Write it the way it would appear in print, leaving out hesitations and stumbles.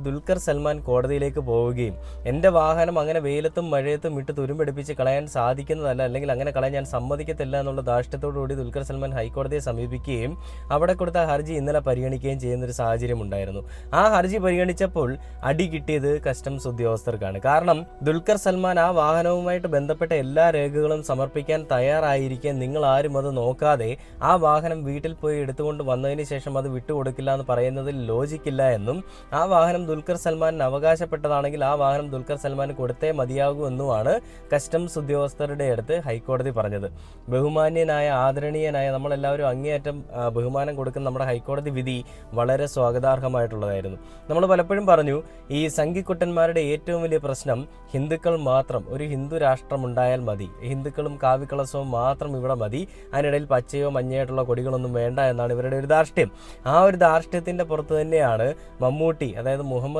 ദുൽഖർ സൽമാൻ കോടതിയിലേക്ക് പോവുകയും എൻ്റെ വാഹനം അങ്ങനെ വെയിലത്തും മഴയത്തും ഇട്ട് തുരുമ്പെടുപ്പിച്ച് കളയാൻ സാധിക്കുന്നതല്ല, അല്ലെങ്കിൽ അങ്ങനെ കളയാൻ ഞാൻ സമ്മതിക്കത്തില്ല എന്നുള്ള ധാർഷ്ട്യത്തോടുകൂടി ദുൽഖർ സൽമാൻ ഹൈക്കോടതിയെ സമീപിക്കുകയും അവിടെ കൊടുത്ത ഹർജി ഇന്നലെ പരിഗണിക്കുകയും ചെയ്യുന്നൊരു സാഹചര്യം ഉണ്ടായിരുന്നു. ആ ഹർജി പരിഗണിച്ചപ്പോൾ അടി കിട്ടിയത് കസ്റ്റംസ് ഉദ്യോഗസ്ഥർക്കാണ്. കാരണം ദുൽഖർ സൽമാൻ ആ വാഹനവുമായിട്ട് ബന്ധപ്പെട്ട എല്ലാ രേഖകളും സമർപ്പിക്കാൻ തയ്യാറായിരിക്കെ നിങ്ങൾ ആരും അത് നോക്കാതെ ആ വാഹനം വീട്ടിൽ പോയി എടുത്തുകൊണ്ട് വന്നതിന് ശേഷം അത് വിട്ടുകൊടുക്കില്ല എന്ന് പറയുന്നതിൽ ലോജിക്കില്ല എന്നും ആ വാഹനം ദുൽഖർ സൽമാൻ അവകാശപ്പെട്ടതാണെങ്കിൽ ആ വാഹനം ദുൽഖർ സൽമാൻ കൊടുത്തേ മതിയാകൂ എന്നുമാണ് കസ്റ്റംസ് ഉദ്യോഗസ്ഥരുടെ അടുത്ത് ഹൈക്കോടതി പറഞ്ഞത്. ബഹുമാന്യനായ ആദരണീയനായ നമ്മളെല്ലാവരും അങ്ങേയറ്റം ബഹുമാനം കൊടുക്കുന്ന നമ്മുടെ ഹൈക്കോടതി വിധി വളരെ സ്വാഗതാർഹമായിട്ടുള്ളതായിരുന്നു. നമ്മൾ പലപ്പോഴും പറഞ്ഞു, ഈ സംഘിക്കുട്ടന്മാരുടെ ഏറ്റവും വലിയ പ്രശ്നം ഹിന്ദുക്കൾ മാത്രം, ഒരു ഹിന്ദു രാഷ്ട്രം ഉണ്ടായാൽ മതി, ഹിന്ദുക്കളും കാവിക്കളസവും മാത്രം ഇവിടെ മതി, അതിനിടയിൽ പച്ചയോ മഞ്ഞയായിട്ടുള്ള കൊടികളൊന്നും വേണ്ട എന്നാണ് ഇവരുടെ ഒരു ധാർഷ്ട്യം. ആ ഒരു ധാർഷ്ട്യത്തിന്റെ പുറത്ത് തന്നെയാണ് മമ്മൂട്ടി, അതായത് മുഹമ്മദ്